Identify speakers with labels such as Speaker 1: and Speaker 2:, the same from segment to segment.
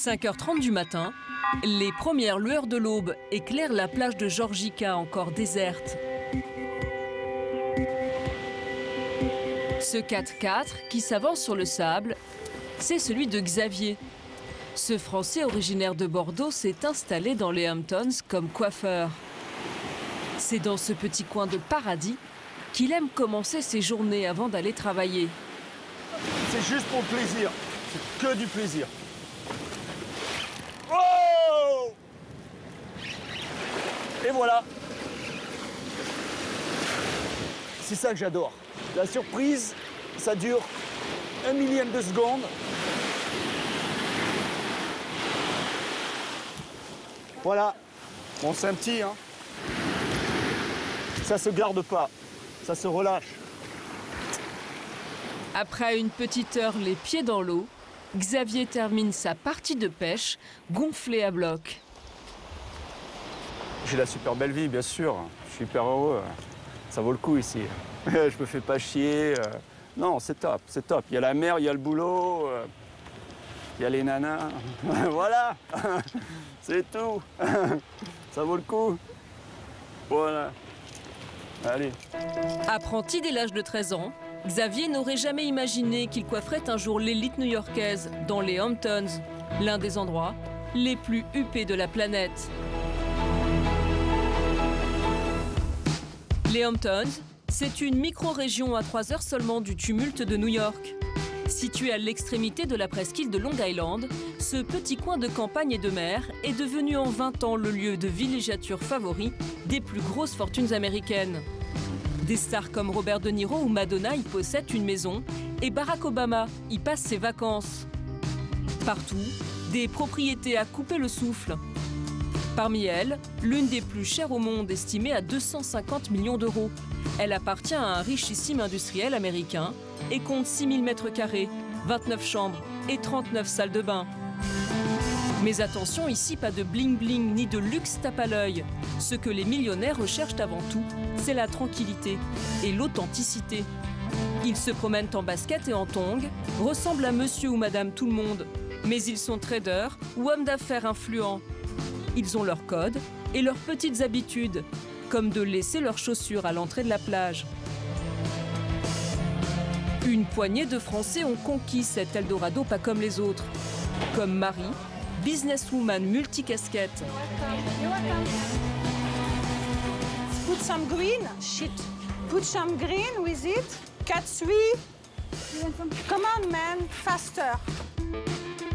Speaker 1: 5h30 du matin, les premières lueurs de l'aube éclairent la plage de Georgica encore déserte. Ce 4x4 qui s'avance sur le sable, c'est celui de Xavier. Ce Français originaire de Bordeaux s'est installé dans les Hamptons comme coiffeur. C'est dans ce petit coin de paradis qu'il aime commencer ses journées avant d'aller travailler.
Speaker 2: C'est juste pour le plaisir, c'est que du plaisir. Oh! Et voilà. C'est ça que j'adore. La surprise, ça dure 1 millième de seconde. Voilà. Bon, c'est un petit, hein. Ça se garde pas, ça se relâche.
Speaker 1: Après une petite heure les pieds dans l'eau, Xavier termine sa partie de pêche gonflée à bloc.
Speaker 2: J'ai la super belle vie, bien sûr. Je suis hyper heureux. Ça vaut le coup ici. Je me fais pas chier. Non, c'est top, c'est top. Il y a la mer, il y a le boulot, il y a les nanas. Voilà, c'est tout. Ça vaut le coup. Voilà. Allez.
Speaker 1: Apprenti dès l'âge de 13 ans, Xavier n'aurait jamais imaginé qu'il coifferait un jour l'élite new-yorkaise dans les Hamptons, l'un des endroits les plus huppés de la planète. Les Hamptons, c'est une micro-région à 3 heures seulement du tumulte de New York. Situé à l'extrémité de la presqu'île de Long Island, ce petit coin de campagne et de mer est devenu en 20 ans le lieu de villégiature favori des plus grosses fortunes américaines. Des stars comme Robert De Niro ou Madonna y possèdent une maison et Barack Obama y passe ses vacances. Partout, des propriétés à couper le souffle. Parmi elles, l'une des plus chères au monde, estimée à 250 millions d'euros. Elle appartient à un richissime industriel américain et compte 6000 mètres carrés, 29 chambres et 39 salles de bain. Mais attention, ici, pas de bling-bling ni de luxe tape à l'œil. Ce que les millionnaires recherchent avant tout, c'est la tranquillité et l'authenticité. Ils se promènent en basket et en tongs, ressemblent à monsieur ou madame tout le monde. Mais ils sont traders ou hommes d'affaires influents. Ils ont leurs codes et leurs petites habitudes, comme de laisser leurs chaussures à l'entrée de la plage. Une poignée de Français ont conquis cet Eldorado pas comme les autres. Comme Marie, businesswoman multicasquette.
Speaker 3: Put some green, shit. Put some green with it. Catch me. Come on, man, faster.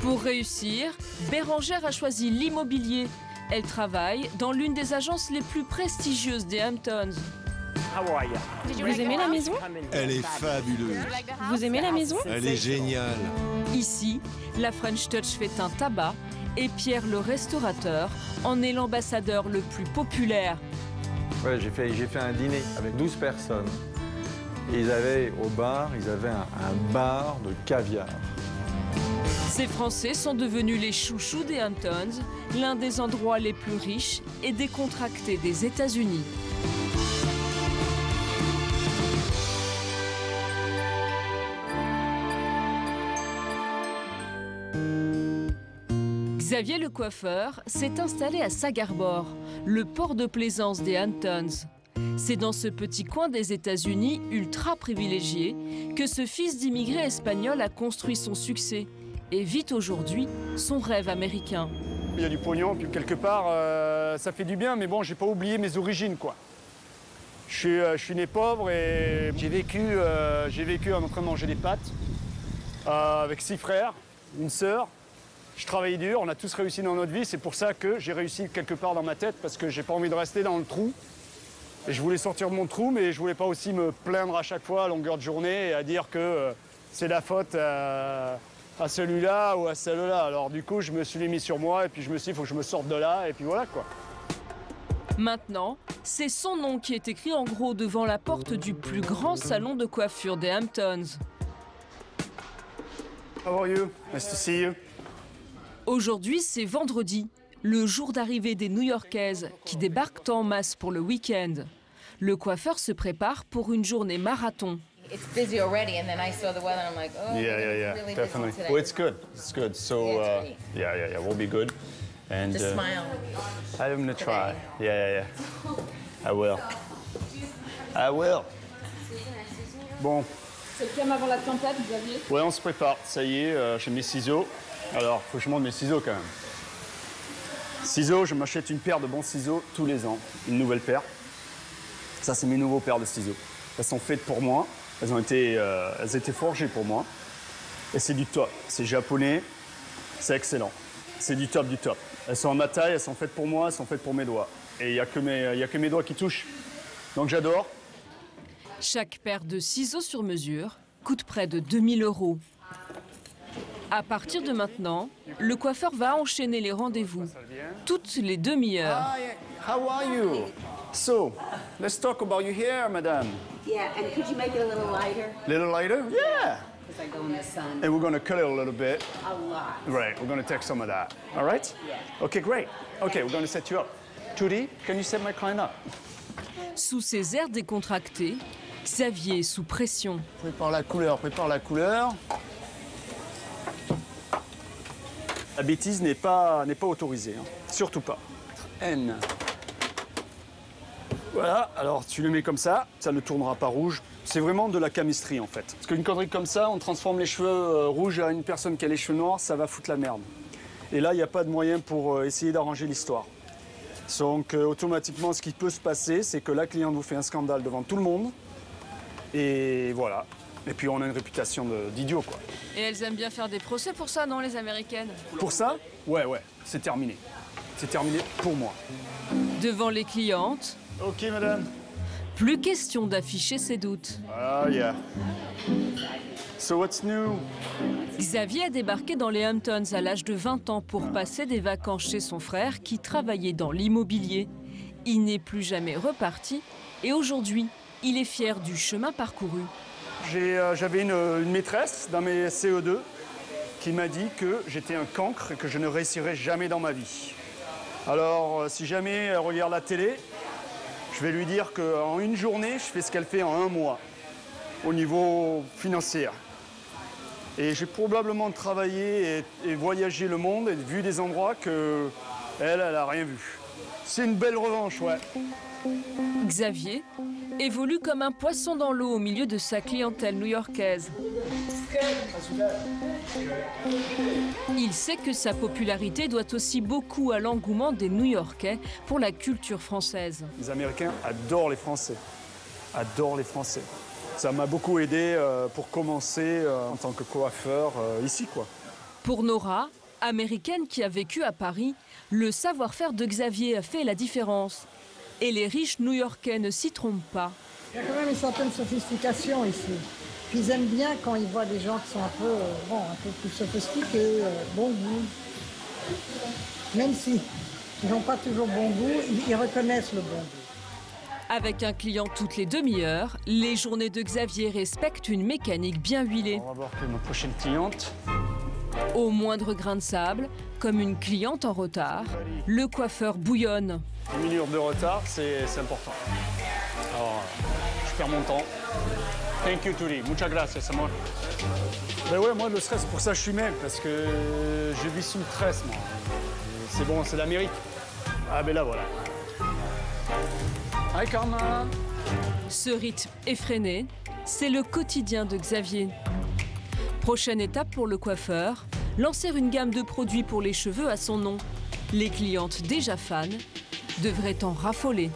Speaker 1: Pour réussir, Bérangère a choisi l'immobilier. Elle travaille dans l'une des agences les plus prestigieuses des Hamptons.
Speaker 4: Vous aimez la maison?
Speaker 5: Elle est fabuleuse.
Speaker 4: Vous aimez la maison?
Speaker 5: Elle est géniale.
Speaker 1: Ici, la French Touch fait un tabac et Pierre le restaurateur en est l'ambassadeur le plus populaire.
Speaker 6: Ouais, j'ai fait un dîner avec 12 personnes. Et au bar, ils avaient un bar de caviar.
Speaker 1: Ces Français sont devenus les chouchous des Hamptons, l'un des endroits les plus riches et décontractés des États-Unis. Xavier le coiffeur s'est installé à Sagamore, le port de plaisance des Hamptons. C'est dans ce petit coin des États-Unis ultra privilégié que ce fils d'immigré espagnol a construit son succès et vit aujourd'hui son rêve américain.
Speaker 2: Il y a du pognon, puis quelque part, ça fait du bien, mais bon, j'ai pas oublié mes origines, quoi. Je suis né pauvre et j'ai vécu en train de manger des pâtes avec 6 frères, une sœur. Je travaillais dur, on a tous réussi dans notre vie, c'est pour ça que j'ai réussi quelque part dans ma tête, parce que j'ai pas envie de rester dans le trou. Et je voulais sortir de mon trou, mais je voulais pas aussi me plaindre à chaque fois à longueur de journée et à dire que c'est la faute à celui-là ou à celle-là. Alors du coup, je me suis mis sur moi et puis je me suis dit, il faut que je me sorte de là et puis voilà quoi.
Speaker 1: Maintenant, c'est son nom qui est écrit en gros devant la porte du plus grand salon de coiffure des Hamptons.
Speaker 2: How are you? Nice to see you.
Speaker 1: Aujourd'hui, c'est vendredi, le jour d'arrivée des New-Yorkaises qui débarquent en masse pour le week-end. Le coiffeur se prépare pour une journée marathon.
Speaker 7: It's busy already, and then I saw the weather, and I'm like, oh,
Speaker 2: Yeah,
Speaker 7: it's really
Speaker 2: definitely.
Speaker 7: busy today.
Speaker 2: Well, it's good. It's good. So,
Speaker 7: Yeah, it's great.
Speaker 2: we'll be good. And
Speaker 7: Just smile.
Speaker 2: I'm gonna try. Yeah. I will. I will. Bon.
Speaker 1: C'est le thème avant la tempête, Xavier?
Speaker 2: Ouais, on se prépare. Ça y est, j'ai mes ciseaux. Alors, faut que je monte mes ciseaux quand même. Ciseaux, je m'achète une paire de bons ciseaux tous les ans. Une nouvelle paire. Ça, c'est mes nouveaux paires de ciseaux. Elles sont faites pour moi. Elles étaient forgées pour moi. Et c'est du top. C'est japonais. C'est excellent. C'est du top du top. Elles sont à ma taille, elles sont faites pour moi, elles sont faites pour mes doigts. Et il n'y a que mes doigts qui touchent. Donc j'adore.
Speaker 1: Chaque paire de ciseaux sur mesure coûte près de 2000 €. À partir de maintenant, le coiffeur va enchaîner les rendez-vous toutes les demi-heures.
Speaker 2: Hi, how are you? So, let's talk about your hair, madame.
Speaker 8: Yeah, and could you make it a little lighter?
Speaker 2: Little lighter? Yeah.
Speaker 8: Because I go in the sun
Speaker 2: And we're going to cut it a little bit.
Speaker 8: a lot.
Speaker 2: Right, we're going to take some of that. All right?
Speaker 8: Yeah.
Speaker 2: Okay, great. Okay, we're going to set you up. Trudy, can you set my client up?
Speaker 1: Sous ses airs décontractés, Xavier est sous pression.
Speaker 2: Prépare la couleur, prépare la couleur. La bêtise n'est pas autorisée, hein. Surtout pas. N. Voilà, alors tu le mets comme ça ne tournera pas rouge. C'est vraiment de la chemistry en fait. Parce qu'une connerie comme ça, on transforme les cheveux rouges à une personne qui a les cheveux noirs, ça va foutre la merde. Et là, il n'y a pas de moyen pour essayer d'arranger l'histoire. Donc automatiquement, ce qui peut se passer, c'est que la cliente vous fait un scandale devant tout le monde. Et voilà. Et puis on a une réputation d'idiot, quoi.
Speaker 1: Et elles aiment bien faire des procès pour ça, non, les Américaines?
Speaker 2: Pour ça, ouais, c'est terminé. C'est terminé pour moi.
Speaker 1: Devant les clientes,
Speaker 2: Ok, madame.
Speaker 1: plus question d'afficher ses doutes.
Speaker 2: Ah, yeah. So what's new?
Speaker 1: Xavier a débarqué dans les Hamptons à l'âge de 20 ans pour passer des vacances chez son frère qui travaillait dans l'immobilier. Il n'est plus jamais reparti et aujourd'hui, il est fier du chemin parcouru.
Speaker 2: J'avais une maîtresse dans mes CE2 qui m'a dit que j'étais un cancre et que je ne réussirais jamais dans ma vie. Alors, si jamais elle regarde la télé, je vais lui dire qu'en une journée, je fais ce qu'elle fait en un mois, au niveau financier. Et j'ai probablement travaillé et voyagé le monde et vu des endroits qu'elle n'a rien vu. C'est une belle revanche, ouais.
Speaker 1: Xavier évolue comme un poisson dans l'eau au milieu de sa clientèle new-yorkaise. Il sait que sa popularité doit aussi beaucoup à l'engouement des New-Yorkais pour la culture française.
Speaker 2: Les Américains adorent les Français. Adorent les Français. Ça m'a beaucoup aidé pour commencer en tant que coiffeur ici, quoi.
Speaker 1: Pour Nora, américaine qui a vécu à Paris, le savoir-faire de Xavier a fait la différence. Et les riches new-yorkais ne s'y trompent pas.
Speaker 9: Il y a quand même une certaine sophistication ici. Puis ils aiment bien quand ils voient des gens qui sont un peu plus sophistiqués, bon goût. Même si ils n'ont pas toujours bon goût, ils reconnaissent le bon goût.
Speaker 1: Avec un client toutes les demi-heures, les journées de Xavier respectent une mécanique bien huilée.
Speaker 2: On va voir que notre prochaine cliente.
Speaker 1: Au moindre grain de sable, comme une cliente en retard, le coiffeur bouillonne.
Speaker 2: Une minute de retard, c'est important. Alors, je perds mon temps. Thank you, Turi. Muchas gracias, amor. Ben ouais, moi, le stress, pour ça, je suis maigre, parce que je vis sous le stress, moi. C'est bon, c'est l'Amérique. Ah, ben là, voilà. Hi, Karma.
Speaker 1: Ce rythme effréné, c'est le quotidien de Xavier. Prochaine étape pour le coiffeur, lancer une gamme de produits pour les cheveux à son nom. Les clientes déjà fans devraient en raffoler.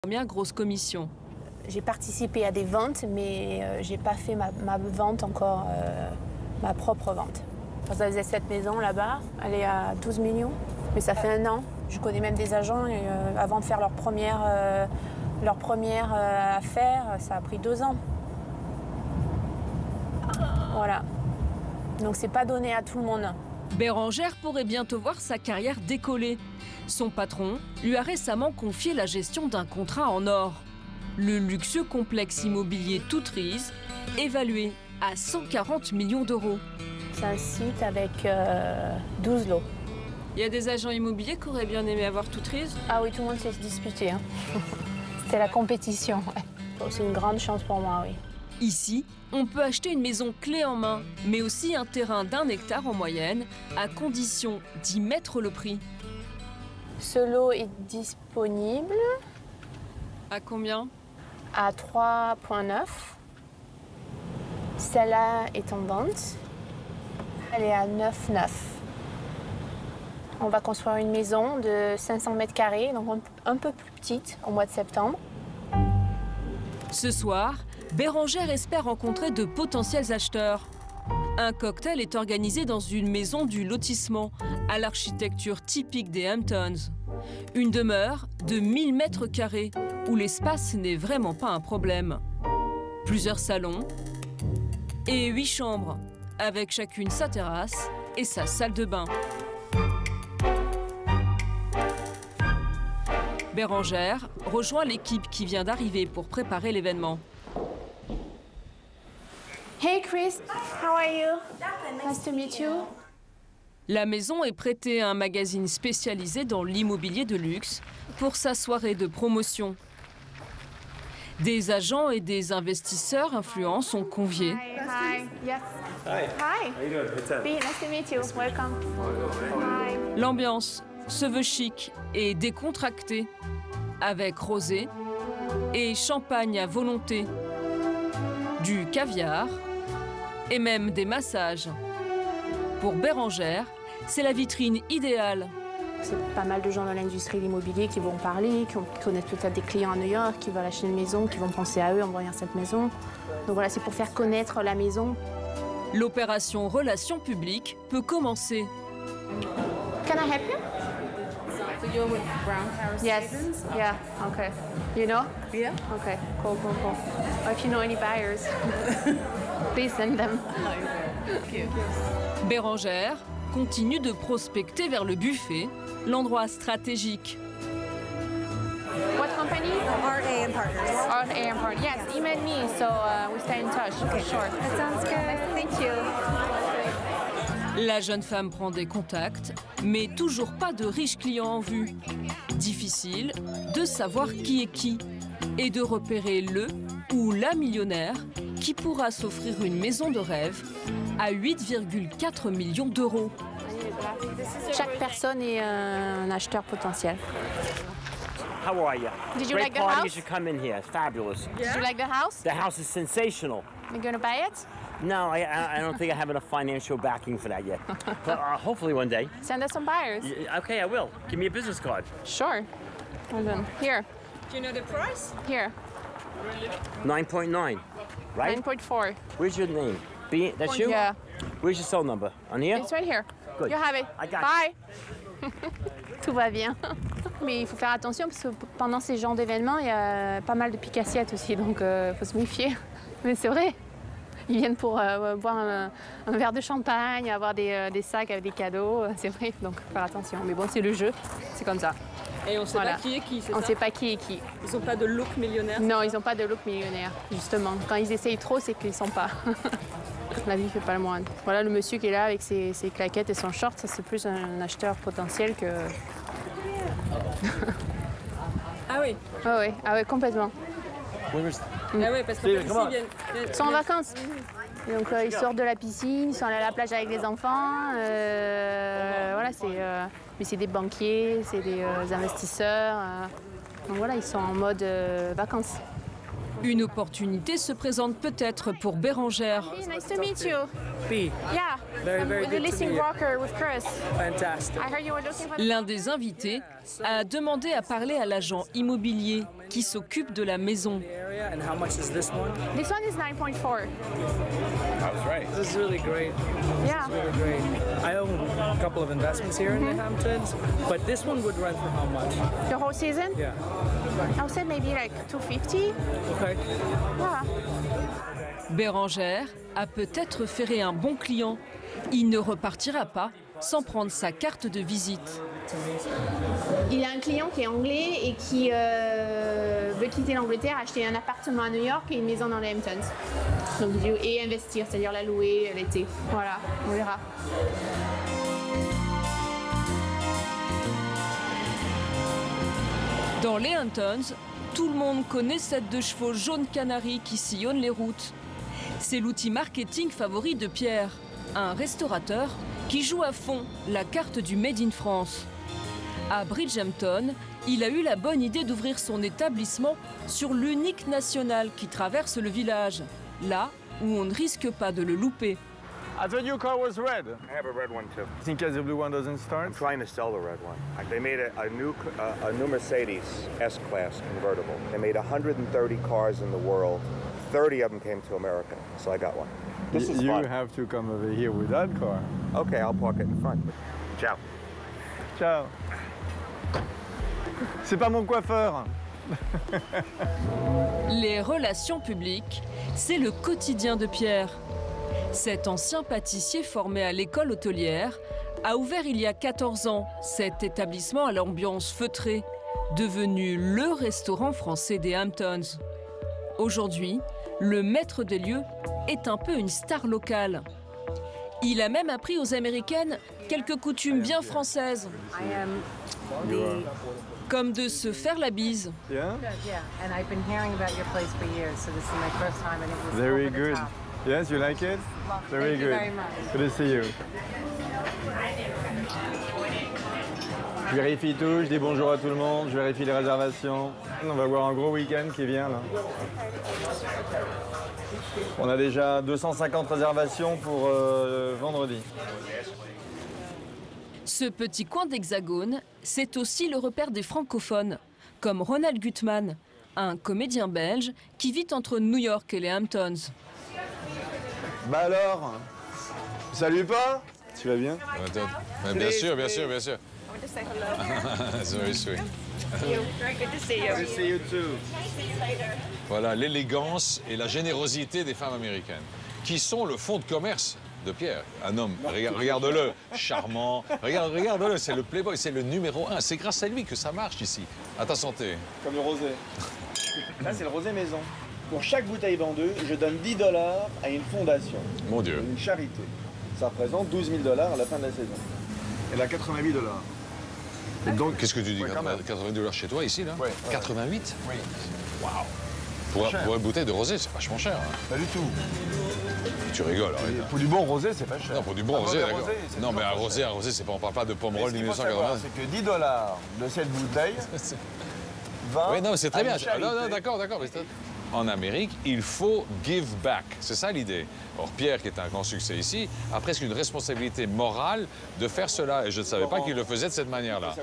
Speaker 1: Première grosse commission.
Speaker 10: J'ai participé à des ventes, mais j'ai pas fait ma vente encore, ma propre vente. Ça faisait cette maison là-bas, elle est à 12 millions, mais ça fait 1 an. Je connais même des agents, et, avant de faire leur première affaire, ça a pris 2 ans. Voilà. Donc c'est pas donné à tout le monde.
Speaker 1: Bérengère pourrait bientôt voir sa carrière décoller. Son patron lui a récemment confié la gestion d'un contrat en or. Le luxueux complexe immobilier Toutrise, évalué à 140 millions d'euros.
Speaker 10: C'est un site avec 12 lots.
Speaker 1: Il y a des agents immobiliers qui auraient bien aimé avoir Toutrise?
Speaker 10: Ah oui, tout le monde s'est disputé. Hein. C'était la compétition. Ouais. C'est une grande chance pour moi, oui.
Speaker 1: Ici, on peut acheter une maison clé en main, mais aussi un terrain d'1 hectare en moyenne, à condition d'y mettre le prix.
Speaker 10: Ce lot est disponible.
Speaker 1: À combien?
Speaker 10: À 3,9. Celle-là est en vente. Elle est à 9,9. On va construire une maison de 500 mètres carrés, donc un peu plus petite, au mois de septembre.
Speaker 1: Ce soir, Bérengère espère rencontrer de potentiels acheteurs. Un cocktail est organisé dans une maison du lotissement, à l'architecture typique des Hamptons. Une demeure de 1000 mètres carrés, où l'espace n'est vraiment pas un problème. Plusieurs salons et 8 chambres, avec chacune sa terrasse et sa salle de bain. Bérengère rejoint l'équipe qui vient d'arriver pour préparer l'événement.
Speaker 10: Hey Chris, how are you? Nice to meet you.
Speaker 1: La maison est prêtée à un magazine spécialisé dans l'immobilier de luxe pour sa soirée de promotion. Des agents et des investisseurs influents sont conviés.
Speaker 10: Hi. Yes. Hi. How are you doing? Nice to meet you. Welcome. Hi.
Speaker 1: L'ambiance se veut chic et décontractée, avec rosé et champagne à volonté, du caviar et même des massages. Pour Bérengère, c'est la vitrine idéale.
Speaker 10: C'est pas mal de gens dans l'industrie de l'immobilier qui vont parler, qui connaissent peut-être des clients à New York, qui veulent acheter une maison, qui vont penser à eux en voyant cette maison. Donc voilà, c'est pour faire connaître la maison.
Speaker 1: L'opération Relations publiques peut commencer.
Speaker 10: Can I help you?
Speaker 7: So you're with Brown Harris
Speaker 10: Yes.
Speaker 7: Stevens?
Speaker 10: Yeah. Okay. You know?
Speaker 7: Yeah.
Speaker 10: Okay. Cool. Or if you know any buyers, please send them.
Speaker 1: Bérengère continue de prospecter vers le buffet, l'endroit stratégique.
Speaker 10: What company?
Speaker 11: RA and Partners.
Speaker 10: RA and Partners. Yes, email me so we stay in touch.
Speaker 11: Okay.
Speaker 10: Sure.
Speaker 11: That sounds good. Thank you.
Speaker 1: La jeune femme prend des contacts, mais toujours pas de riches clients en vue. Difficile de savoir qui est qui et de repérer le ou la millionnaire qui pourra s'offrir une maison de rêve à 8,4 millions d'euros.
Speaker 10: Chaque personne est un acheteur potentiel.
Speaker 12: How are you?
Speaker 10: Did you
Speaker 12: Great
Speaker 10: like the
Speaker 12: party.
Speaker 10: house?
Speaker 12: You should come in here. It's fabulous.
Speaker 10: Did you like the house?
Speaker 12: The house is sensational.
Speaker 10: You're gonna buy it?
Speaker 12: No, I don't think I have enough financial backing for that yet. But hopefully one day.
Speaker 10: Send us some buyers.
Speaker 12: Okay, I will. Give me a business card.
Speaker 10: Sure. Hold on. Here.
Speaker 1: Do you know the price?
Speaker 10: Here.
Speaker 12: 9.9, right?
Speaker 10: 9.4.
Speaker 12: Where's your name? That's you?
Speaker 10: Yeah.
Speaker 12: Where's your cell number? On here?
Speaker 10: It's right here.
Speaker 12: Good.
Speaker 10: You have it.
Speaker 12: I got
Speaker 10: Bye. Tout va bien. Mais il faut faire attention parce que pendant ces genres d'événements, il y a pas mal de pique-assiettes aussi, donc il faut se méfier. Mais c'est vrai. Ils viennent pour boire un verre de champagne, avoir des sacs avec des cadeaux, c'est vrai, donc faut faire attention. Mais bon, c'est le jeu, c'est comme ça.
Speaker 1: Et on ne sait
Speaker 10: Voilà.
Speaker 1: pas qui est qui, c'est ça?
Speaker 10: On ne sait pas qui est qui.
Speaker 1: Ils n'ont pas de look millionnaire?
Speaker 10: Non, ils n'ont pas de look millionnaire, justement. Quand ils essayent trop, c'est qu'ils ne sont pas. La vie ne fait pas le moine. Voilà le monsieur qui est là avec ses claquettes et son short, ça c'est plus un acheteur potentiel que...
Speaker 1: Ah oui?
Speaker 10: Ah ouais, complètement.
Speaker 1: Ah oui, parce qu'en fait, ici,
Speaker 10: Ils sont en vacances. Et donc ils sortent de la piscine, ils sont allés à la plage avec les enfants. Voilà, mais c'est des banquiers, c'est des investisseurs. Donc voilà, ils sont en mode vacances.
Speaker 1: Une opportunité se présente peut-être pour Bérengère.
Speaker 10: Nice to meet you.
Speaker 12: B.
Speaker 10: Yeah. The listing broker with Chris.
Speaker 13: Fantastic.
Speaker 10: I heard you were looking for...
Speaker 1: L'un des invités a demandé à parler à l'agent immobilier qui s'occupe de la maison.
Speaker 13: And how much is this one?
Speaker 10: This one is 9.4.
Speaker 13: That's right. This is really great.
Speaker 10: Yeah.
Speaker 13: This is really great. I own a couple of investments here in the Hamptons, but this one would rent for how much?
Speaker 10: The whole season?
Speaker 13: Yeah.
Speaker 10: I would say maybe like 250.
Speaker 13: Okay.
Speaker 10: Yeah.
Speaker 1: Bérangère a peut-être ferré un bon client. Il ne repartira pas sans prendre sa carte de visite.
Speaker 10: Il a un client qui est anglais et qui veut quitter l'Angleterre, acheter un appartement à New York et une maison dans les Hamptons. Donc, et investir, c'est-à-dire la louer l'été. Voilà, on verra.
Speaker 1: Dans les Hamptons, tout le monde connaît cette deux chevaux jaune canari qui sillonne les routes. C'est l'outil marketing favori de Pierre, un restaurateur qui joue à fond la carte du Made in France. À Bridgehampton, il a eu la bonne idée d'ouvrir son établissement sur l'unique national qui traverse le village, là où on ne risque pas de le louper.
Speaker 6: I thought your car was red.
Speaker 14: I have a red one too.
Speaker 6: In case the blue one doesn't start?
Speaker 14: I'm trying to sell the red one. They made a new Mercedes S-Class convertible. They made 130 cars in the world. 30 of them came to America, so I got one. This is
Speaker 6: You
Speaker 14: fun.
Speaker 6: have to come over here with that car.
Speaker 14: Okay, I'll park it in front. Ciao.
Speaker 6: Ciao. C'est pas mon coiffeur.
Speaker 1: Les relations publiques, c'est le quotidien de Pierre. Cet ancien pâtissier formé à l'école hôtelière a ouvert il y a 14 ans cet établissement à l'ambiance feutrée, devenu le restaurant français des Hamptons. Aujourd'hui, le maître des lieux est un peu une star locale. Il a même appris aux Américaines quelques coutumes bien françaises, comme de se faire la bise.
Speaker 15: Yeah, and I've been hearing about your place for years, so this is my first time, and it was
Speaker 6: Very
Speaker 15: over the
Speaker 6: good.
Speaker 15: top.
Speaker 6: Yes, you like it? Very
Speaker 15: Thank you
Speaker 6: good.
Speaker 15: very much.
Speaker 6: Good to see you. Je vérifie tout, je dis bonjour à tout le monde, je vérifie les réservations. On va voir un gros week-end qui vient là. On a déjà 250 réservations pour vendredi.
Speaker 1: Ce petit coin d'Hexagone, c'est aussi le repère des francophones, comme Ronald Gutman, un comédien belge qui vit entre New York et les Hamptons.
Speaker 6: Bah alors, salut pas? Tu vas bien?
Speaker 16: Bien sûr, bien sûr, bien sûr. It's very sweet.
Speaker 11: Very good to see you.
Speaker 6: Good to see you too.
Speaker 16: Voilà, l'élégance et la générosité des femmes américaines, qui sont le fonds de commerce de Pierre. Un homme, regarde-le, charmant. Regarde-le, c'est le playboy, c'est le numéro 1. C'est grâce à lui que ça marche ici. À ta santé.
Speaker 6: Comme le rosé. Là, c'est le rosé maison. Pour chaque bouteille vendue, je donne 10 $ à une fondation.
Speaker 16: Mon Dieu.
Speaker 6: Une charité. Ça représente 12 000 $ à la fin de la saison. Elle a 88 $.
Speaker 16: Et donc, qu'est-ce que tu dis, 88 $ chez toi, ici, là?
Speaker 6: Ouais.
Speaker 16: 88?
Speaker 6: Oui.
Speaker 16: Waouh. Pour une bouteille de rosé, c'est vachement cher. Hein.
Speaker 6: Pas du tout.
Speaker 16: Tu rigoles, arrête.
Speaker 6: Pour du bon rosé, c'est pas cher.
Speaker 16: Non, pour du bon rosé, d'accord. Non, mais un rosé, c'est pas, on parle pas de Pomerol 1980.
Speaker 6: C'est que 10 $ de cette bouteille, 20.
Speaker 16: Oui, non, c'est très bien.
Speaker 6: Charité.
Speaker 16: Non, d'accord. En Amérique, il faut give back. C'est ça l'idée. Or, Pierre, qui est un grand succès ici, a presque une responsabilité morale de faire cela. Et je ne savais pas qu'il le faisait de cette manière-là.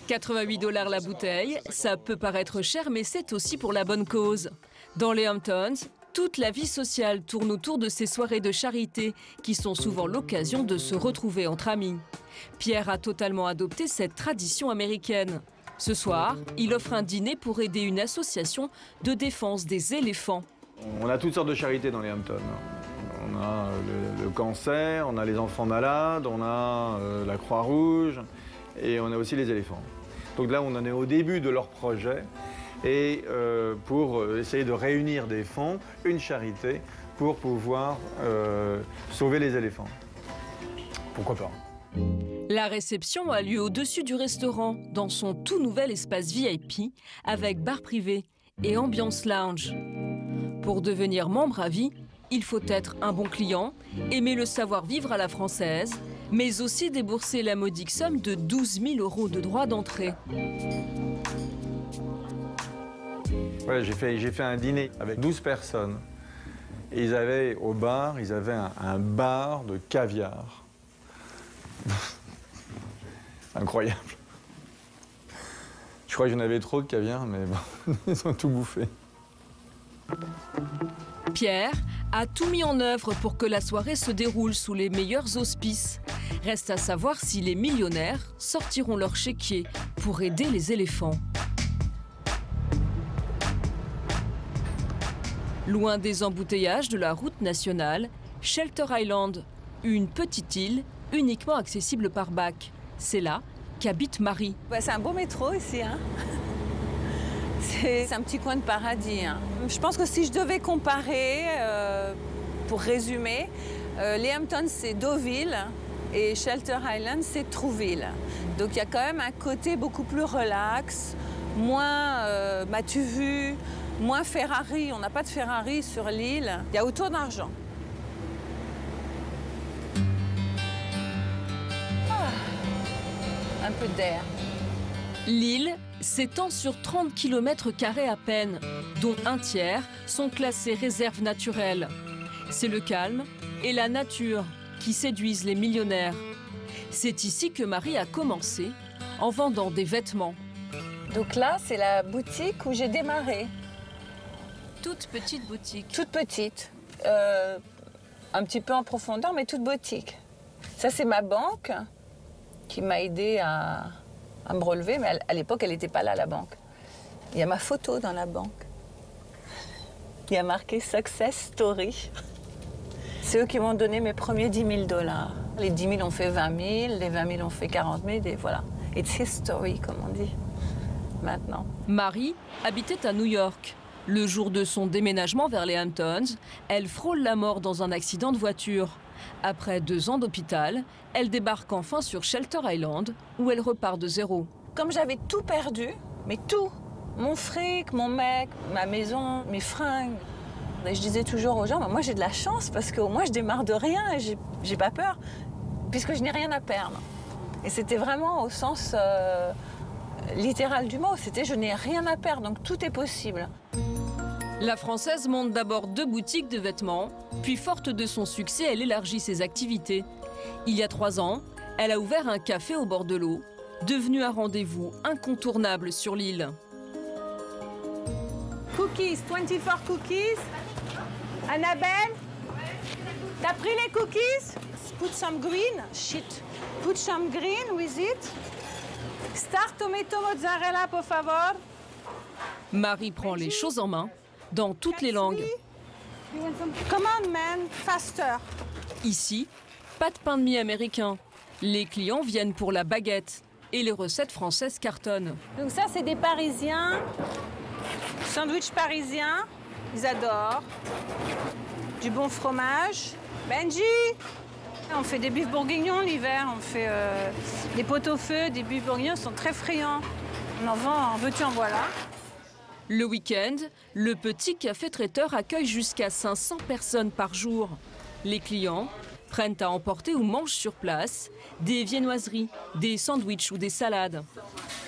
Speaker 1: 88 $ la bouteille, ça peut paraître cher, mais c'est aussi pour la bonne cause. Dans les Hamptons, toute la vie sociale tourne autour de ces soirées de charité qui sont souvent l'occasion de se retrouver entre amis. Pierre a totalement adopté cette tradition américaine. Ce soir, il offre un dîner pour aider une association de défense des éléphants.
Speaker 6: On a toutes sortes de charités dans les Hamptons. On a le cancer, on a les enfants malades, on a la Croix-Rouge et on a aussi les éléphants. Donc là, on en est au début de leur projet et pour essayer de réunir des fonds, une charité pour pouvoir sauver les éléphants. Pourquoi pas?
Speaker 1: La réception a lieu au-dessus du restaurant, dans son tout nouvel espace VIP, avec bar privé et ambiance lounge. Pour devenir membre à vie, il faut être un bon client, aimer le savoir-vivre à la française, mais aussi débourser la modique somme de 12 000 € de droits d'entrée.
Speaker 6: Ouais, j'ai fait un dîner avec 12 personnes. Et ils avaient au bar, ils avaient un bar de caviar. Incroyable. Je crois que j'en avais trop de caviar, mais bon, ils ont tout bouffé.
Speaker 1: Pierre a tout mis en œuvre pour que la soirée se déroule sous les meilleurs auspices. Reste à savoir si les millionnaires sortiront leur chéquier pour aider les éléphants. Loin des embouteillages de la route nationale, Shelter Island, une petite île uniquement accessible par bac. C'est là qu'habite Marie.
Speaker 3: C'est un beau métro ici, hein. C'est un petit coin de paradis, hein. Je pense que si je devais comparer, pour résumer, les Hamptons c'est Deauville et Shelter Island c'est Trouville. Donc il y a quand même un côté beaucoup plus relax, moins m'as-tu vu, moins Ferrari. On n'a pas de Ferrari sur l'île. Il y a autour d'argent. Un peu d'air.
Speaker 1: L'île s'étend sur 30 km² à peine, dont un tiers sont classés réserves naturelles. C'est le calme et la nature qui séduisent les millionnaires. C'est ici que Marie a commencé, en vendant des vêtements.
Speaker 3: Donc là, c'est la boutique où j'ai démarré.
Speaker 1: Toute petite boutique.
Speaker 3: Toute petite. Un petit peu en profondeur, mais toute boutique. Ça, c'est ma banque qui m'a aidée à me relever, mais à l'époque, elle n'était pas là, la banque. Il y a ma photo dans la banque. Il y a marqué « Success Story ». C'est eux qui m'ont donné mes premiers $10 000. Les 10 000 ont fait 20 000, les 20 000 ont fait 40 000, et voilà. It's history, comme on dit, maintenant.
Speaker 1: Marie habitait à New York. Le jour de son déménagement vers les Hamptons, elle frôle la mort dans un accident de voiture. Après 2 ans d'hôpital, elle débarque enfin sur Shelter Island, où elle repart de zéro.
Speaker 3: Comme j'avais tout perdu, mais tout, mon fric, mon mec, ma maison, mes fringues, et je disais toujours aux gens, bah, moi j'ai de la chance parce qu'au moins je démarre de rien et j'ai pas peur, puisque je n'ai rien à perdre. Et c'était vraiment au sens littéral du mot, c'était je n'ai rien à perdre, donc tout est possible.
Speaker 1: La Française monte d'abord 2 boutiques de vêtements, puis forte de son succès, elle élargit ses activités. Il y a 3 ans, elle a ouvert un café au bord de l'eau, devenu un rendez-vous incontournable sur l'île.
Speaker 3: Cookies, 24 cookies. Annabelle, t'as pris les cookies? Put some green, shit. Put some green with it. Star tomato mozzarella, por favor.
Speaker 1: Marie prend les choses en main, dans toutes les langues.
Speaker 3: Come on, man, faster.
Speaker 1: Ici, pas de pain de mie américain. Les clients viennent pour la baguette et les recettes françaises cartonnent.
Speaker 3: Donc ça, c'est des Parisiens. Sandwich parisien, ils adorent. Du bon fromage. Benji! On fait des bifs bourguignons l'hiver, on fait des pot-au-feu, des bifs bourguignons, sont très friands. On en vend en veux-tu en voilà.
Speaker 1: Le week-end, le petit café traiteur accueille jusqu'à 500 personnes par jour. Les clients prennent à emporter ou mangent sur place des viennoiseries, des sandwichs ou des salades.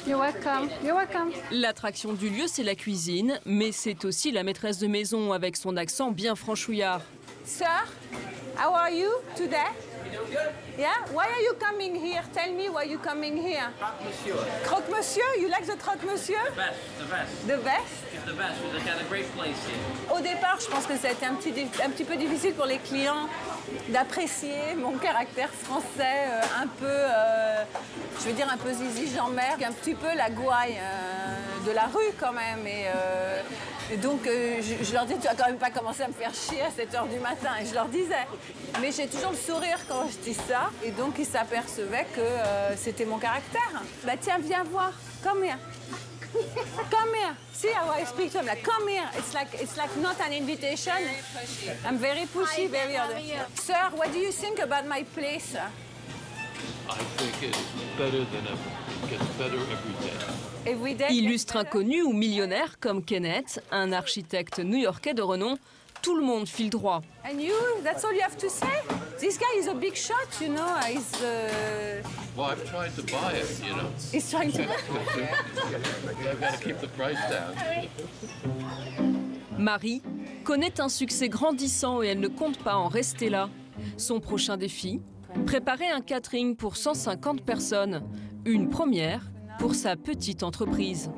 Speaker 10: You're welcome. You're welcome.
Speaker 1: L'attraction du lieu, c'est la cuisine, mais c'est aussi la maîtresse de maison avec son accent bien franchouillard.
Speaker 3: Sir, how are you today? Yeah? Why are you coming here? Tell me why you coming here.
Speaker 17: Croque-monsieur.
Speaker 3: Croque-monsieur? You like the croque-monsieur?
Speaker 17: The best.
Speaker 3: The best?
Speaker 17: It's the best. We've got a great place here.
Speaker 3: Au départ, je pense que ça a été un petit peu difficile pour les clients d'apprécier mon caractère français un peu, je veux dire un peu zizi Jean-Mer, un petit peu la gouaille de la rue quand même. Et donc, je leur dis, tu vas quand même pas commencer à me faire chier à 7 h du matin. Et je leur disais. Mais j'ai toujours le sourire quand je dis ça. Et donc, ils s'apercevaient que c'était mon caractère. Bah tiens, viens voir. Come here. Come here. See how I speak to him. Like, come here. It's like not an invitation. I'm very pushy, very other. Sir, what do you think about my place?
Speaker 18: I think it's better than ever. It gets better every day.
Speaker 1: Illustre inconnu ou millionnaire comme Kenneth, un architecte new-yorkais de renom, tout le monde file droit.
Speaker 3: And you, that's all you have to say? This guy is a big shot, you know.
Speaker 18: Well, I've tried to buy it, you know.
Speaker 3: He's trying to.
Speaker 18: I've got to keep the price down.
Speaker 1: Marie connaît un succès grandissant et elle ne compte pas en rester là. Son prochain défi, préparer un catering pour 150 personnes. Une première pour sa petite entreprise.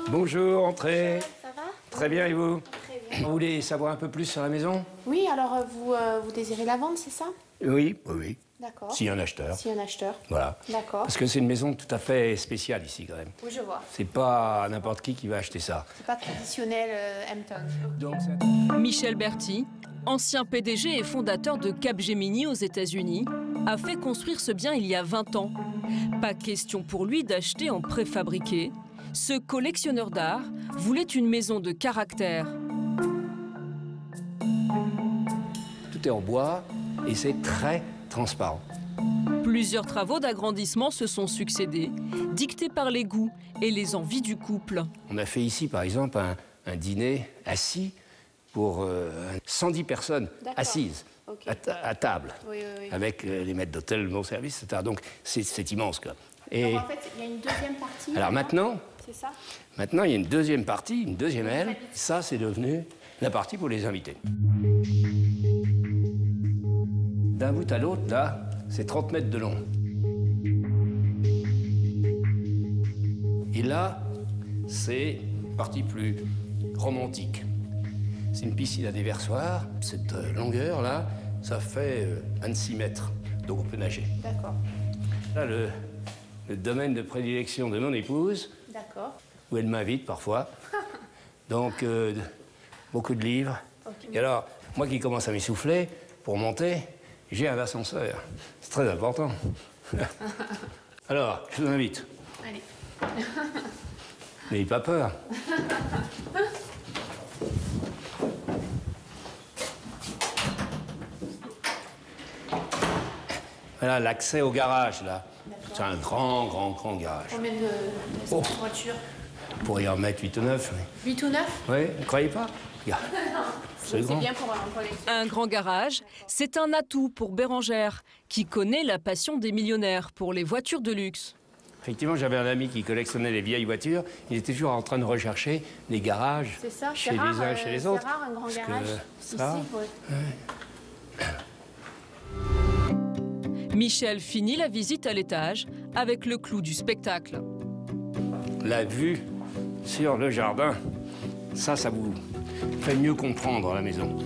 Speaker 19: Bonjour, entrez.
Speaker 10: Ça va?
Speaker 19: Très bien, et vous?
Speaker 10: Très bien.
Speaker 19: Vous voulez savoir un peu plus sur la maison?
Speaker 10: Oui, alors vous désirez la vendre, c'est ça?
Speaker 19: Oui, oui.
Speaker 10: D'accord.
Speaker 19: S'il y a un acheteur.
Speaker 10: S'il y a un acheteur.
Speaker 19: Voilà.
Speaker 10: D'accord.
Speaker 19: Parce que c'est une maison tout à fait spéciale ici, quand même.
Speaker 10: Oui, je vois.
Speaker 19: C'est pas n'importe qui va acheter ça.
Speaker 10: C'est pas traditionnel Hampton.
Speaker 19: Donc,
Speaker 1: Michel Berti, ancien PDG et fondateur de Capgemini aux États-Unis, a fait construire ce bien il y a 20 ans. Pas question pour lui d'acheter en préfabriqué. Ce collectionneur d'art voulait une maison de caractère.
Speaker 19: tout est en bois et c'est très transparent.
Speaker 1: Plusieurs travaux d'agrandissement se sont succédés, dictés par les goûts et les envies du couple.
Speaker 19: On a fait ici, par exemple, un dîner assis pour 110 personnes assises à table, avec les maîtres d'hôtel, le bon service, etc. Donc c'est immense, quoi.
Speaker 10: Et donc, en fait, il y a une deuxième partie.
Speaker 19: Alors maintenant,
Speaker 10: c'est ça.
Speaker 19: Maintenant, il y a une deuxième partie, une deuxième aile. Ça, c'est devenu la partie pour les invités. D'un bout à l'autre, là, c'est 30 mètres de long. Et là, c'est une partie plus romantique. C'est une piscine à déversoir. Cette longueur-là, ça fait 26 mètres. Donc on peut nager.
Speaker 10: D'accord.
Speaker 19: Là, le domaine de prédilection de mon épouse, où elle m'invite parfois. Donc, beaucoup de livres. Et alors, moi qui commence à m'essouffler, pour monter, j'ai un ascenseur. C'est très important. Alors, je vous invite.
Speaker 10: Allez.
Speaker 19: N'ayez pas peur. Voilà l'accès au garage, là. C'est un grand garage.
Speaker 10: Combien de voitures?
Speaker 19: On pourrait y en mettre 8 ou 9.
Speaker 10: 8 ou 9?
Speaker 19: Oui, vous ne croyez pas? Regarde.
Speaker 10: C'est bien pour un collectif.
Speaker 1: Un grand garage, c'est un atout pour Bérangère, qui connaît la passion des millionnaires pour les voitures de luxe.
Speaker 19: Effectivement, j'avais un ami qui collectionnait les vieilles voitures. Il était toujours en train de rechercher les garages chez les uns et chez les autres.
Speaker 10: C'est rare, un grand garage.
Speaker 19: Ça,
Speaker 10: ici,
Speaker 1: Michel finit la visite à l'étage avec le clou du spectacle.
Speaker 19: La vue sur le jardin, ça vous fait mieux comprendre la maison.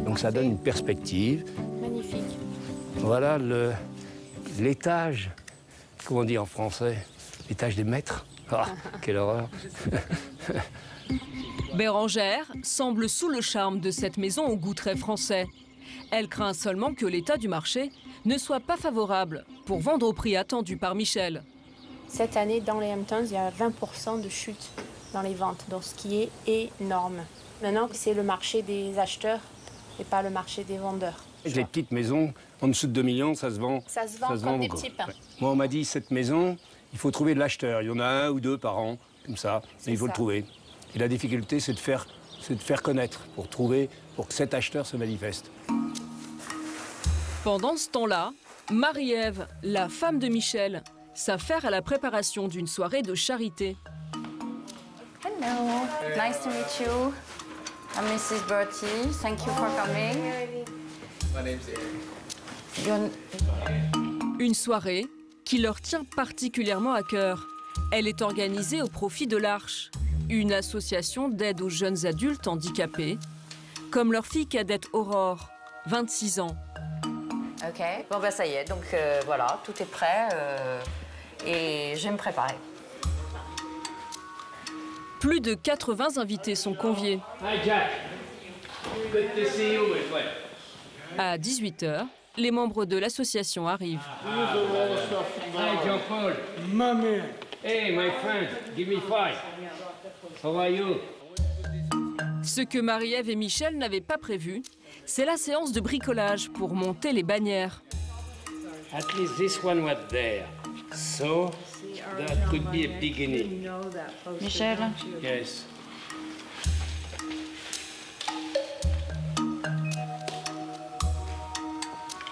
Speaker 19: Donc ça donne une perspective.
Speaker 10: Magnifique.
Speaker 19: Voilà l'étage, comment on dit en français, l'étage des maîtres. Ah, quelle horreur.
Speaker 1: Bérangère semble sous le charme de cette maison au goût très français. Elle craint seulement que l'état du marché ne soit pas favorable pour vendre au prix attendu par Michel.
Speaker 10: Cette année, dans les Hamptons, il y a 20% de chute dans les ventes, donc ce qui est énorme. Maintenant, c'est le marché des acheteurs et pas le marché des vendeurs.
Speaker 19: Les petites maisons, en dessous de 2 millions, ça se vend.
Speaker 10: Ça se vend comme des
Speaker 19: beaucoup.
Speaker 10: petits pains.
Speaker 19: Ouais. Moi, on m'a dit, cette maison, il faut trouver de l'acheteur. Il y en a 1 ou 2 par an, comme ça, mais il faut le trouver. Et la difficulté, c'est de faire connaître, pour que cet acheteur se manifeste.
Speaker 1: Pendant ce temps-là, Marie-Ève, la femme de Michel, s'affaire à la préparation d'une soirée de charité.
Speaker 20: Hello, nice to meet you. I'm Mrs. Bertie. Thank you for coming.
Speaker 21: My name's Eric.
Speaker 1: Une soirée qui leur tient particulièrement à cœur. Elle est organisée au profit de l'Arche, une association d'aide aux jeunes adultes handicapés, comme leur fille cadette Aurore, 26 ans.
Speaker 20: Ok, bon ben ça y est, donc voilà, tout est prêt et je vais me préparer.
Speaker 1: Plus de 80 invités sont conviés.
Speaker 21: Hi Jack. Good to see you, my friend.
Speaker 1: À 18 h, les membres de l'association arrivent.
Speaker 21: Hi Jean-Paul. My man. Hey my friend, give me 5. How are you?
Speaker 1: Ce que Marie-Ève et Michel n'avaient pas prévu, c'est la séance de bricolage pour monter les bannières.
Speaker 19: At least this one was there. So that could be a beginning.
Speaker 20: Michel?
Speaker 19: Yes.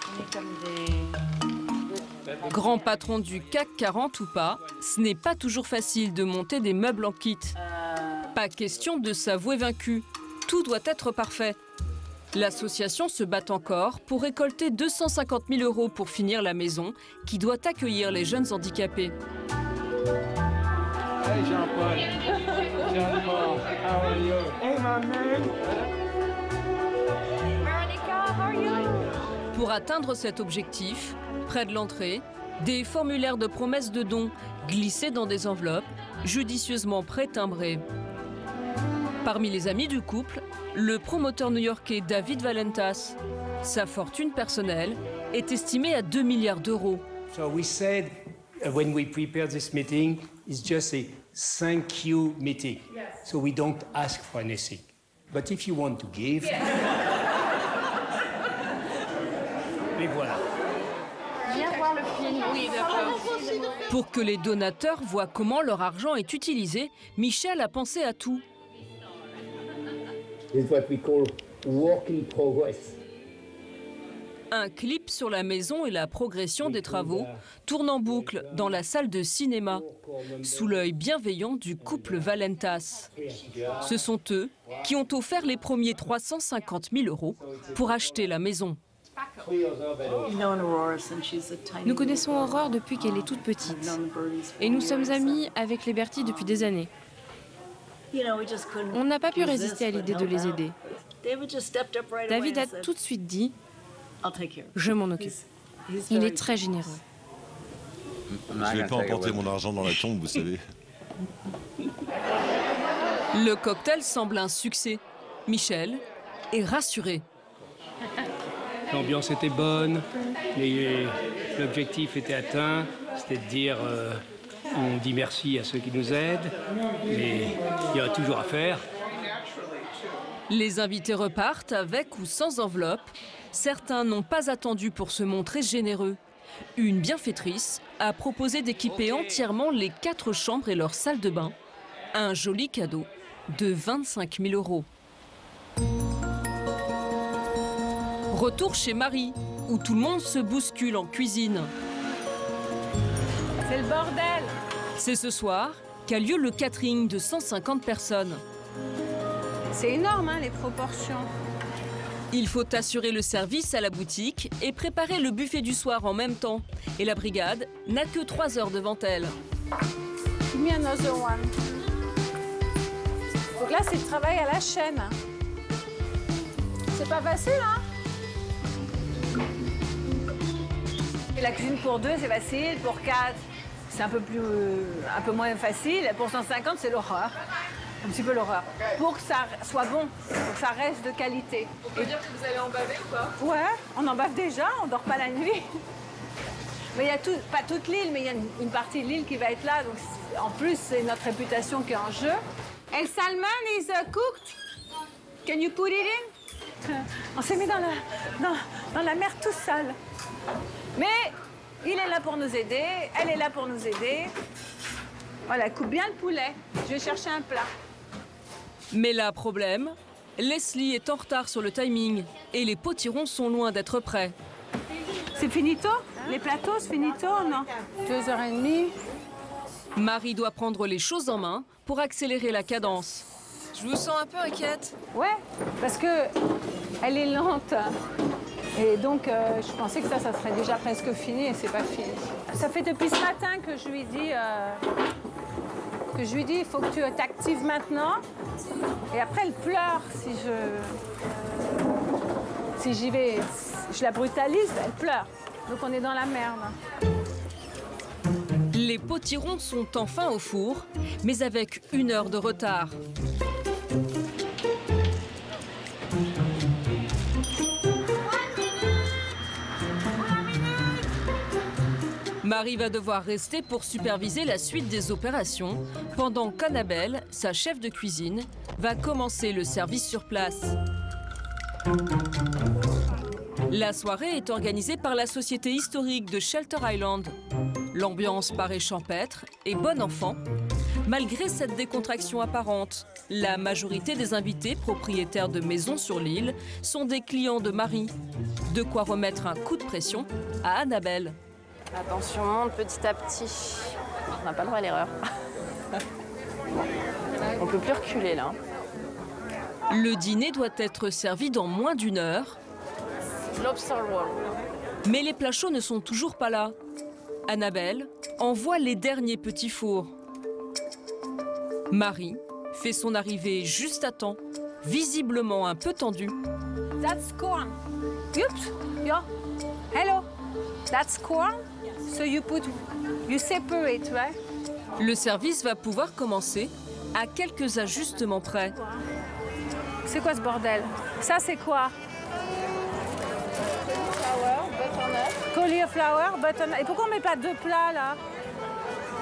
Speaker 20: On est comme des...
Speaker 1: Grand patron du CAC 40 ou pas, ce n'est pas toujours facile de monter des meubles en kit. Pas question de s'avouer vaincu. Tout doit être parfait. L'association se bat encore pour récolter 250 000 € pour finir la maison qui doit accueillir les jeunes handicapés.
Speaker 21: Hey Jean-Paul. Jean-Paul, how are you? Hey my man.
Speaker 10: Veronica, how are you?
Speaker 1: Pour atteindre cet objectif, près de l'entrée, des formulaires de promesses de dons glissés dans des enveloppes, judicieusement pré-timbrées. Parmi les amis du couple, le promoteur new-yorkais David Valentas. Sa fortune personnelle est estimée à 2 milliards d'euros.
Speaker 19: So we said when we prepared this meeting, it's just a thank you meeting. So we don't ask for anything. But if you want to give, et voilà.
Speaker 10: Viens voir le film. Oui, d'accord.
Speaker 1: Pour que les donateurs voient comment leur argent est utilisé, Michel a pensé à tout.
Speaker 21: It's what we call work in progress.
Speaker 1: Un clip sur la maison et la progression des travaux tourne en boucle dans la salle de cinéma, sous l'œil bienveillant du couple Valentas. Ce sont eux qui ont offert les premiers 350 000 € pour acheter la maison.
Speaker 4: Nous connaissons Aurore depuis qu'elle est toute petite. Et nous sommes amis avec les Bertie depuis des années. On n'a pas pu résister à l'idée de les aider. David a tout de suite dit « Je m'en occupe ». Il est très généreux.
Speaker 5: Je ne vais pas emporter mon argent dans la tombe, vous savez.
Speaker 1: Le cocktail semble un succès. Michel est rassuré.
Speaker 19: L'ambiance était bonne, l'objectif était atteint, c'était de dire on dit merci à ceux qui nous aident, mais il y a toujours à faire.
Speaker 1: Les invités repartent avec ou sans enveloppe. Certains n'ont pas attendu pour se montrer généreux. Une bienfaitrice a proposé d'équiper entièrement les 4 chambres et leur salle de bain. Un joli cadeau de 25 000 €. Retour chez Marie, où tout le monde se bouscule en cuisine.
Speaker 3: C'est le bordel.
Speaker 1: C'est ce soir qu'a lieu le catering de 150 personnes.
Speaker 3: C'est énorme, hein, les proportions.
Speaker 1: Il faut assurer le service à la boutique et préparer le buffet du soir en même temps. Et la brigade n'a que 3 heures devant elle.
Speaker 3: Give me another one. Donc là, c'est le travail à la chaîne. C'est pas facile, hein? Et la cuisine pour 2, c'est facile. Pour 4, c'est un peu moins facile. Pour 150, c'est l'horreur. Un petit peu l'horreur. Pour que ça soit bon, pour que ça reste de qualité.
Speaker 10: On peut dire que vous allez en baver ou pas?
Speaker 3: Ouais, on en bave déjà, on dort pas la nuit. Mais il y a pas toute l'île, mais il y a une partie de l'île qui va être là. Donc en plus, c'est notre réputation qui est en jeu. El salmon is cooked. Can you put it in? On s'est mis dans la mer tout seul. Mais il est là pour nous aider, elle est là pour nous aider. Voilà, coupe bien le poulet. Je vais chercher un plat.
Speaker 1: Mais là, problème, Leslie est en retard sur le timing et les potirons sont loin d'être prêts.
Speaker 3: C'est finito? Les plateaux, c'est finito, non? 2h30.
Speaker 1: Marie doit prendre les choses en main pour accélérer la cadence.
Speaker 4: Je vous sens un peu inquiète.
Speaker 3: Ouais, parce que elle est lente. Et donc, je pensais que ça serait déjà presque fini et c'est pas fini. Ça fait depuis ce matin que je lui dis... il faut que tu t'actives maintenant. Et après, elle pleure si j'y vais. Je la brutalise, elle pleure. Donc on est dans la merde.
Speaker 1: Les potirons sont enfin au four, mais avec 1 heure de retard. Marie va devoir rester pour superviser la suite des opérations, pendant qu'Annabelle, sa chef de cuisine, va commencer le service sur place. La soirée est organisée par la Société historique de Shelter Island. L'ambiance paraît champêtre et bon enfant. Malgré cette décontraction apparente, la majorité des invités propriétaires de maisons sur l'île sont des clients de Marie. De quoi remettre un coup de pression à Annabelle.
Speaker 10: Attention, on monte petit à petit. On n'a pas le droit à l'erreur. On peut plus reculer là.
Speaker 1: Le dîner doit être servi dans moins d'1 heure.
Speaker 10: Lobster roll.
Speaker 1: Mais les plats chauds ne sont toujours pas là. Annabelle envoie les derniers petits fours. Marie fait son arrivée juste à temps, visiblement un peu tendue.
Speaker 3: That's corn. Oops. Yeah. Hello. That's corn. So you separate, right?
Speaker 1: Le service va pouvoir commencer à quelques ajustements près.
Speaker 3: C'est quoi ce bordel? Ça, c'est quoi? Cauliflower, butternut. Et pourquoi on met pas 2 plats, là?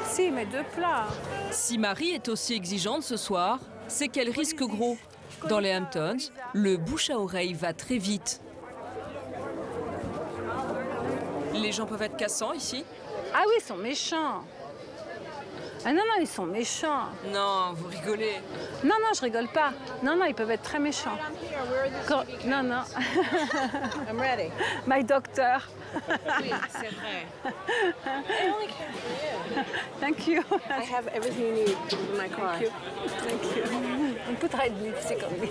Speaker 3: Si, mais 2 plats.
Speaker 1: Si Marie est aussi exigeante ce soir, c'est qu'elle risque gros. Dans les Hamptons, le bouche à oreille va très vite. Les gens peuvent être cassants ici?
Speaker 3: Ah oui, ils sont méchants. Ah non, non, ils sont méchants.
Speaker 1: Non, vous rigolez.
Speaker 3: Non, non, je rigole pas. Non, non, ils peuvent être très méchants. Non, non. I'm ready. My doctor.
Speaker 7: Oui, c'est vrai. I only care for you.
Speaker 3: Thank you.
Speaker 7: I have everything you need in my car.
Speaker 3: Thank you. Thank you. On peut travailler c'est comme lui.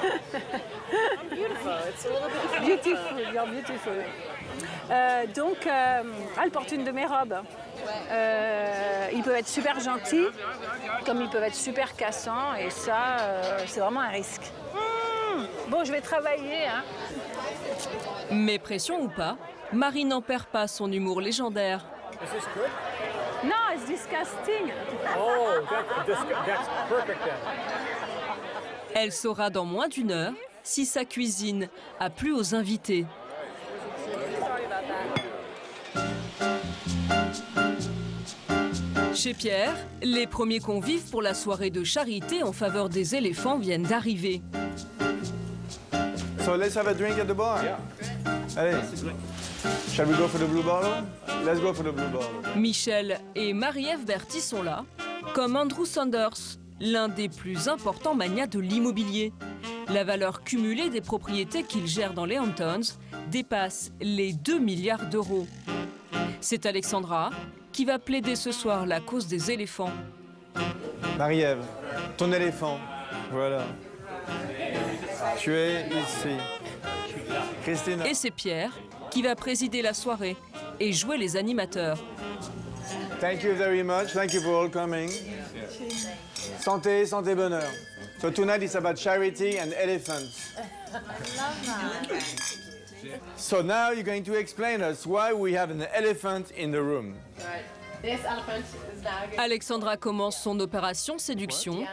Speaker 7: I'm beautiful. It's a little bit
Speaker 3: Beautiful, you're beautiful. Donc, elle porte une de mes robes. Ils peuvent être super gentils, comme ils peuvent être super cassants, et ça, c'est vraiment un risque. Bon, je vais travailler, hein.
Speaker 1: Mais pression ou pas, Marie n'en perd pas son humour légendaire.
Speaker 3: Non, it's disgusting.
Speaker 2: Oh, that's perfect then.
Speaker 1: Elle saura dans moins d'1 heure si sa cuisine a plu aux invités. Chez Pierre, les premiers convives pour la soirée de charité en faveur des éléphants viennent d'arriver.
Speaker 6: So let's have a drink at the bar. Yeah. Allez. Shall we go for the blue bottle? Let's go for the blue bottle.
Speaker 1: Michel et Marie-Ève Berti sont là, comme Andrew Saunders, l'un des plus importants magnats de l'immobilier. La valeur cumulée des propriétés qu'il gère dans les Hamptons dépasse les 2 milliards d'euros. C'est Alexandra qui va plaider ce soir la cause des éléphants.
Speaker 6: Marie-Ève, ton éléphant, voilà. Tu es ici. Christine.
Speaker 1: Et c'est Pierre qui va présider la soirée et jouer les animateurs.
Speaker 6: Thank you very much. Thank you for all coming. Santé, santé, bonheur. So tonight it's about charity and elephants. So now you're going to explain us why we have an elephant in the room.
Speaker 1: Alexandra commence son opération séduction.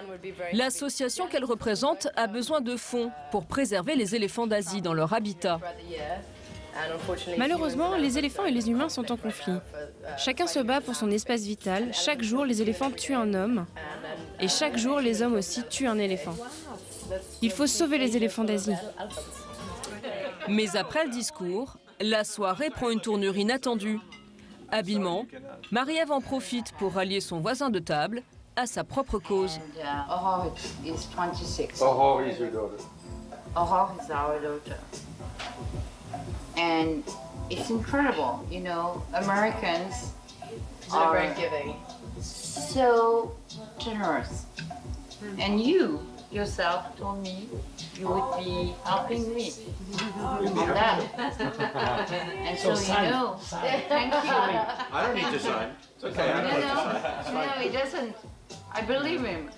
Speaker 1: L'association qu'elle représente a besoin de fonds pour préserver les éléphants d'Asie dans leur habitat.
Speaker 4: Malheureusement, les éléphants et les humains sont en conflit. Chacun se bat pour son espace vital. Chaque jour, les éléphants tuent un homme. Et chaque jour, les hommes aussi tuent un éléphant. Il faut sauver les éléphants d'Asie.
Speaker 1: Mais après le discours, la soirée prend une tournure inattendue. Habilement, Marie-Ève en profite pour rallier son voisin de table à sa propre cause.
Speaker 20: Aurore is 26.
Speaker 6: Aurore is your daughter.
Speaker 20: Aurore is our daughter. And it's incredible, you know, Americans are
Speaker 7: very giving.
Speaker 20: So generous. And you yourself told me you would be helping me on that. And so you know, thank you.
Speaker 18: I don't need to sign. It's okay. I don't need to sign.
Speaker 20: No, he doesn't. I believe him.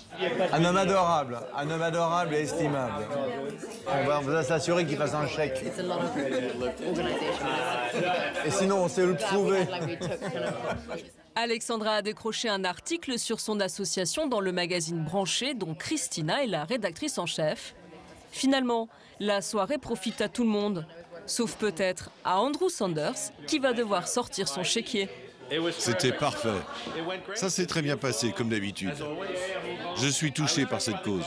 Speaker 6: Un homme adorable et estimable. On va s'assurer qu'il fasse un chèque. Et sinon, on sait où le trouver.
Speaker 1: Alexandra a décroché un article sur son association dans le magazine Branché, dont Christina est la rédactrice en chef. Finalement, la soirée profite à tout le monde, sauf peut-être à Andrew Saunders, qui va devoir sortir son chéquier.
Speaker 5: C'était parfait. Ça s'est très bien passé, comme d'habitude. Je suis touché par cette cause.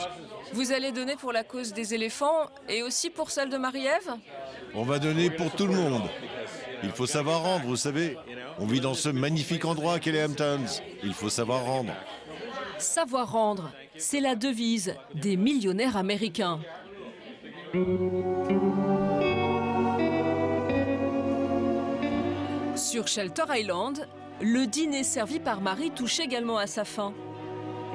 Speaker 1: Vous allez donner pour la cause des éléphants et aussi pour celle de Marie-Ève?
Speaker 5: On va donner pour tout le monde. Il faut savoir rendre, vous savez. On vit dans ce magnifique endroit qu'est les Hamptons. Il faut savoir rendre.
Speaker 1: Savoir rendre, c'est la devise des millionnaires américains. Sur Shelter Island, le dîner servi par Marie touche également à sa fin.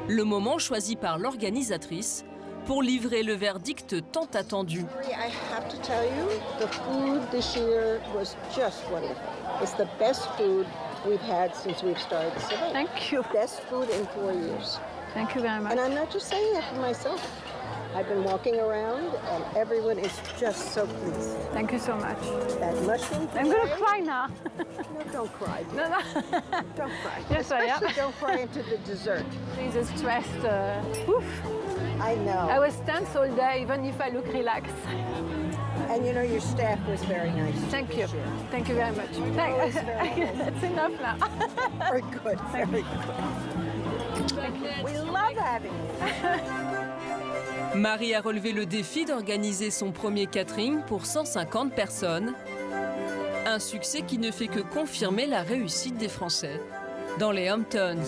Speaker 1: Le moment choisi par l'organisatrice pour livrer le verdict tant attendu.
Speaker 8: I have to tell you, the food this year was just wonderful. It's the best food we've had since we've started this event.
Speaker 3: Thank you.
Speaker 8: Best food in 4 years.
Speaker 3: Thank you very much.
Speaker 8: And I'm not just saying it for myself. I've been walking around and everyone is just so pleased.
Speaker 3: Thank you so much.
Speaker 8: That mushroom
Speaker 3: I'm going to cry now.
Speaker 8: No, don't cry.
Speaker 3: No, no.
Speaker 8: Don't cry.
Speaker 3: Yes, I am.
Speaker 8: Especially don't cry into the dessert.
Speaker 3: Please stressed. Oof.
Speaker 8: I know.
Speaker 3: I was tense all day, even if I look relaxed.
Speaker 8: And you know, your staff was very nice.
Speaker 3: Thank you. Thank you very much. That's enough now.
Speaker 8: Very good. Very good. We love having you.
Speaker 1: Marie a relevé le défi d'organiser son premier catering pour 150 personnes. Un succès qui ne fait que confirmer la réussite des Français dans les Hamptons.